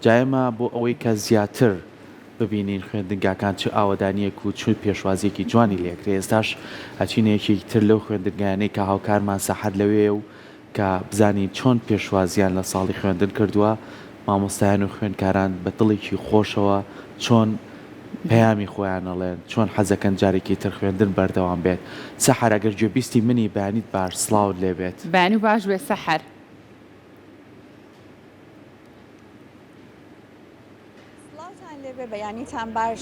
جایمە بۆ ئەوەی کە زیاتر ببینین خوێندنگاکان چ ئاوەدانیەک و چ پێشوازیەکی جوانی لێکرێ ئێستاش ئەچینەیەکی تر لەو خوێندنگانەی کە هاوکارمان سەحەت لەوێ و کە بزانین چۆن پێشوازیان لە ساڵی خوێندن کردووە مامۆستایان و خوێندکاران بە دڵێکی خۆشەوە چۆن پەیامی خۆیانەڵێن چۆن حەزەکەن جارێکی تر خوێندن بەردەوام بێت سەحەر ئەگەر گوێبیستی منی بەیانیت باش سڵاوت لێبێت بەیانی باش بێ سەحەر بەیانیتان باش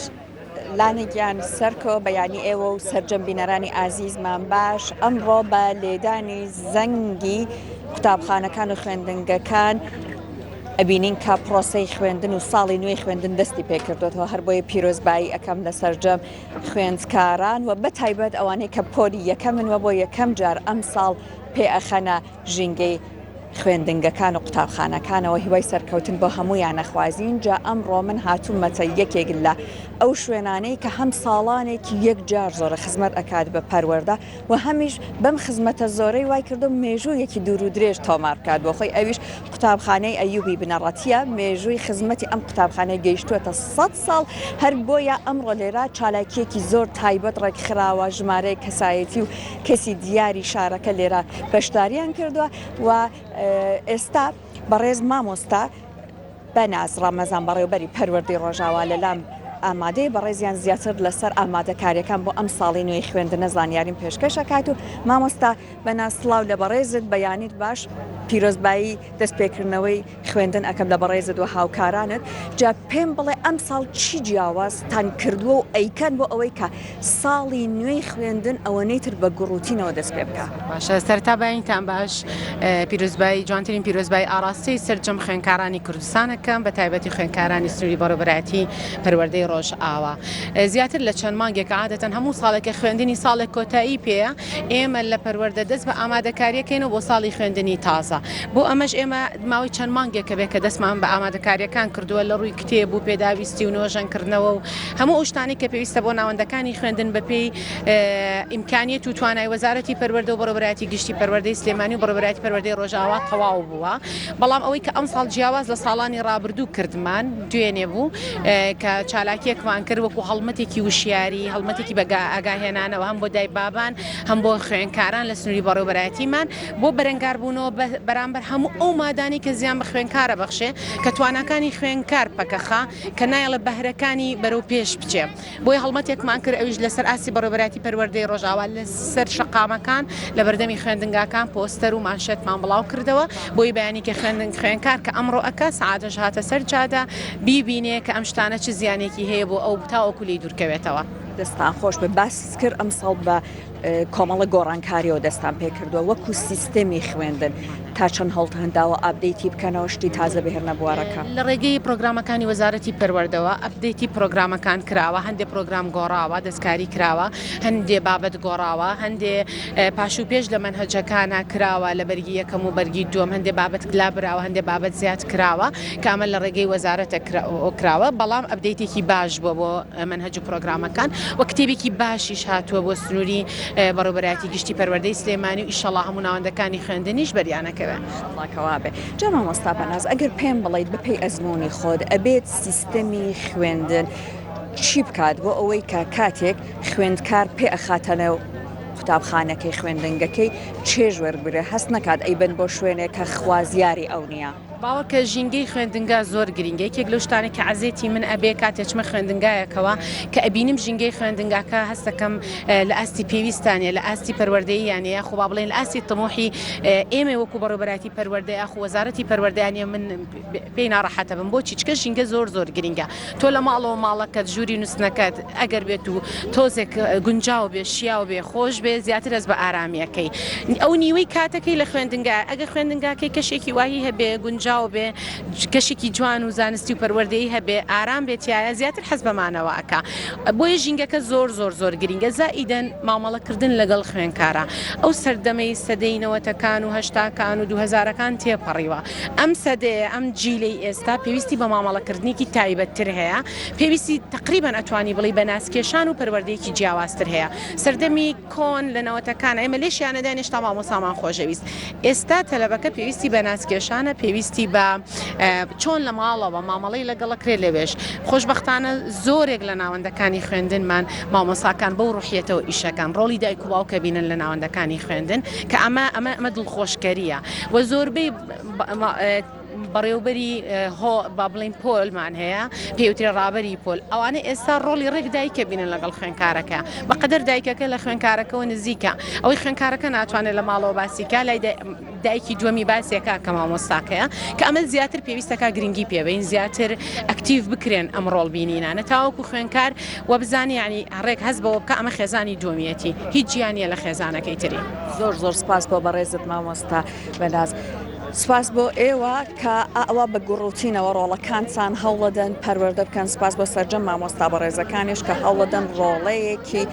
لانێکیان سەرکۆ بەیانی ئێوە و سەرجەمبینەرانی ئازیزمان باش ئەمڕۆ بە لێدانی زەنگی قوتابخانەکان و خوێندنگەکان ئەبینین کە پرۆسەی خوێندن و ساڵی نوێی خوێندن دەستی پێکردوێتەوە هەر بۆیە پیرۆزبایی ئەەکەم لە سەرجەم خوێندکاران و بە تایبەت ئەوانەی کە پۆلی یەکەمنوە بۆ یەکەم جار ئەم ساڵ پێ ئەخەنە ژینگەی خوێندنگەکان و قوتابخانەکانەوە هیوای سەرکەوتن بۆ هەمویان نەخوازیین جا ئەمڕۆ من هاتوومەتە یەکێک لە ئەو شوێنانەی کە هەم ساڵانێکی یەک جار زۆرە خزمەت ئەکات بە پەروەردە و هەمیش بەم خزمەتە زۆرەی وای کردو مێژوویەکی دوور و درێژ تۆمار بکات بۆ خۆی ئەویش قوتابخانەی ئەیوبی بنەڕەتیە مێژووی خزمەتی ئەم قوتابخانەی گەیشتووەتە 100 ساڵ هەر بۆیە ئەمڕۆ لێرە چالاکیەکی زۆر تایبەت ڕێکخراوە ژمارەی کەسایەتی و کەسی دیاری شارەکە لێرە بەشداریان کردووە و ئێستا بەڕێز مامۆستا بەناز ڕەمەزان بەڕێوبەری پەروەردەی ڕۆژاوا لەلام ئامادەی بەڕێزیان زیاتر لەسەر ئامادەکاریەکان بۆ ئەم ساڵی نوێی خوێندنە زانیاریم پێشکەشەکات و مامۆستا بەناز سڵاو لە بەڕێزت بەیانیت باش پیرۆزبایی دەستپێکردنەوەی خوێندن ئەەکەم لە بەڕێزت و هاوکارانت جا پێم بڵێ ئەم ساڵ چی جیاوازتان کردووە و ئەیکەن بۆ ئەوەی کە ساڵی نوێی خوێندن ئەوەنەی تر بە گوڕوتینەوە دەست پێ بکە باشە سەرتا باینتان باش پیرۆزبایی جوانترین پیرۆزبایی ئاڕاستی سەرجەم خوێندکارانی کوردستانەکەم بە تایبەتی خوێندکارانی سنووری بەڕێوەبەرایەتی پەروەردەی ڕۆژ ئاوا زیاتر لە چەند مانگێک عادەتەن هەموو ساڵێکە خوێندنی ساڵێک کۆتایی پێەیە ئێمە لە پەروەردە دەست بە ئامادەکاریەکەینەوە بۆ ساڵی خوێندنی تازە بۆ ئەمەش ئێمە ماوەی چەند مانگێکە بێت کە دەستمان بە ئامادەکاریەکان کردووە لە ڕووی کتێب و پێداویستی و نۆژەنکردنەوە و هەموو ئەو شتانی کە پێویستە بۆ ناوەندەکانی خوێندن بەپێی ئیمکانیەت و توانای وەزارەتی پەروەردە و بەڕێوەبەرایەتی گشتی پەروەردەی سلێمانی و بەڕێوەبەرایەتی پەروەردەی ڕۆژاوا تەواو بووە بەڵام ئەوەی کە ئەم ساڵ جیاواز لە ساڵانی ڕابردوو کردمان دوێنێ بوو کە چالاکیەکمان کرد وەکو هەڵمەتێکی وشیاری هەڵمەتێکی بە ئاگاهێنانەوە هەم بۆ دای بابان هەم بۆ خوێندکاران لە سنووری بەڕێوەبەرایەتیمان بۆ بەرەنگاربوونەوە بەرامبەر هەموو ئەو مادانی کە زیان بە خوێندکارە بەخشێ کە توانەکانی خوێندکار پەکەخا کە نایڵە بەهرەکانی بەرەو پێش بچێ بۆی هەڵمەتێکمان کرد ئەویش لەسەر ئاسی بەڕێوەبەرایەتی پەروەردەی ڕۆژاوا لەسەر شەقامەکان لە بەردەمی خوێندنگاکان پۆستەر و مانشێتمان بڵاو کردەوە بۆی بەیانی کە خوێندکار کە ئەمڕۆ ئەکە سەعاتەش هاتە سەر جادا بیبینێ کە ئەم شتانە چ زیانێکی هەیە بۆ ئەو تاوەکو لێی دوورکەوێتەوە دەستان خۆش بە باس کرد ئەم ساڵ بە کۆمەڵە گۆڕانکاریەوە دەستان پێ کردووە وەکو سیستەمی خوێندن تا چەند هەڵت هەنداوە ئابدەیتی بکەنەوە شتی تازە بهێرنە بوارەکە لە ڕێگەی پرۆگرامەکانی وەزارەتی پەروەردەوە ئەپدەیتی پرۆگرامەکان کراوە هەندێک پرۆگرام گۆڕاوە دەستکاری کراوە هەندێ بابەت گۆڕاوە هەندێ پاش و پێش لە مەنهەجەکانە کراوە لە بەرگی یەکەم و بەرگی دووەم هەندێ بابەت گلابراوە هەندێ بابەت زیاد کراوە کامە لە ڕێگەی وەزارەتە کراوە بەڵام ئەپدەیتێکی باش بووە بۆ مەنهەج و پرۆگرامەکان و کتێبێکی باشیش هاتووە بۆ سنووری بەڕێوەبەرایەتی گشتی پەروەردەی سلێمانی و ئیشەڵا هەموو ناوەندەکانی خوێندنیش بەریانەکەوێ کەوابێ جا مامۆستا بەناز ئەگەر پێم بڵیت بەپێی ئەزمموی خۆت ئەبێت سیستەمی خوێندن چی بکات بۆ ئەوەی کە کاتێک خوێندکار پێ ئەخاتەنە و قوتابخانەکەی خوێندنگەکەی چێژوەرگرە هەست نکات ئەیبن بۆ شوێنێک کە خوازیاری ئەو نییە باوەکە ژینگەی خوێندنگا زۆر گرنگە یەکێک لەو شتانێک کە عەزێتی من ئەبێ کاتێکمە خوێندنگایەکەوە کە ئەبینیم ژینگەی خوێندنگاکە هەستەکەم لە ئاستی پێویستانە لە ئاستی پەروەردەی یانەیە خۆ با بڵێن لە ئاستی تەمۆحی ئێمە وەکو بەڕێوەبەرایەتی پەروەردەی ئاخ وەزارەتی پەروەردەیانە من پێی ناڕەحەتە بم بۆچی چکە ژینگە زۆر گرنگە تۆ لە ماڵەوە ماڵەکەت ژووری نووسنەکەت ئەگەر بێت و تۆزێک گونجاو بێ شیاو بێ خۆش بێ زیاتر ئەس بە ئارامیەکەی ئەو نیوەی کاتەکەی لە خوێندنگا ئەگە خوێندنگاکەی کەشێکی وایی هەبێ گونجاو بێ کەشێکی جوان و زانستی و پەروەردەی هەبێ ئارام بێتیایە زیاتر حەز بەمانەوە ئەکا بۆیە ژینگەکە زۆر گرنگە زائیدەن مامەڵەکردن لەگەڵ خوێندکارە ئەو سەردەمەی سەدەی نەوەتەکان و هەشتاکان و 2000ەکان تێپەڕیوە ئەم سەدەیە ئەم جیلەی ئێستا پێویستی بە مامەڵەکردنێکی تایبەتتر هەیە پێویستی تقریبان ئەتوانی بڵی بە ناسکێشان و پەروەردەیەکی جیاوازتر هەیە سەردەمی کۆن لە نەوەتەکان ئێمە لێشیانە دانیشتا مامۆسامان خۆشەویست ئێستا تەلەبەکە پێویستی بە ناسکێشانە پێویستی پێویستی بە چۆن لە ماڵەوە مامەڵی لەگەڵەکرێ لەوێش خۆشببختانە زۆرێک لە ناوەندەکانی خوێندنمان مامۆساکان بەو ڕوحیەتەوە ئیشەکان ڕۆڵی دایک و باوکە بینن لە ناوەندەکانی خوێندن کە ئەمە دڵخۆشکەریە و زۆربەی بەڕێوبەری با بڵین پۆلمان هەیە پێوترێ ڕابەری پۆل ئەوانە ئێستا ڕۆڵی ڕێک دایکە بینن لەگەڵ خوێنکارەکە بەقەدەر دایکەکە لە خوێنکارەکەەوە نزیکە ئەوەی خوێنکارەکە ناتوانێت لە ماڵەوە باسیکە لای دایکی دووەمی باسیەکە کە مامۆستاکەیە کە ئەمە زیاتر پێویستەکە گرنگی پێبین زیاتر ئەکتیڤ بکرێن ئەم ڕۆڵ بینینانە تاوەکو خوێنکار و بزانانی ینی ڕێک هەست بەوە بکە ئەمە خێزانی دووەمیەتی هیچ گیانیە لە خێزانەکەی تری. زۆر سپاس بۆ بەڕێزت مامۆستا بەناز. سپاس بۆ ئێوە کە ئەوە بە گوڕوتینەوە ڕۆڵەکانتان هەوڵەدەن پەروەردە بکەن. سپاس بۆ سەرجەم مامۆستا بەڕێزەکانیش کە هەوڵەدەن ڕۆڵەیەکی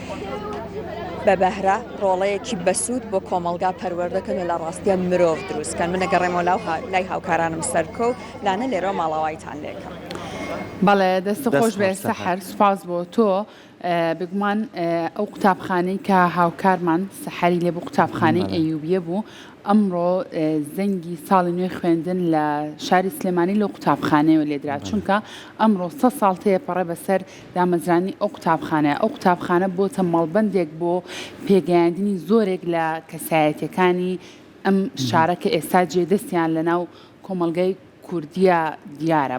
بە بەهرە ڕۆڵەیەکی بەسوود بۆ کۆمەلگا پەروەردەکەن و لە ڕاستیە مرۆڤ دروستکەن. من ئەگەڕێمەوە لای هاوکارانم سەرکە و لانە لێرە ماڵاوایتان لێکم. بەڵێ دەست خۆش بێ سەحەر سپاس بۆ تۆ. بگومان ئەو قوتابخانەی کە هاوکارمان سەحەری لێ بوو قوتابخانەی ئەیوبیە بوو ئەمڕۆ زەنگی ساڵی نوێ خوێندن لە شاری سلێمانی لە قوتابخانەیەوە لێدرا چونکە ئەمڕۆ 100 ساڵ تێپەڕێ بەسەر دامەزرانی ئەو قوتابخانەیە. ئەو قوتابخانە بۆتە مەڵبەندێک بۆ پێگەیاندنی زۆرێک لە کەسایەتیەکانی ئەم شارە کە ئێستا جێدەستیان لەناو کۆمەلگای کوردیە دیارە.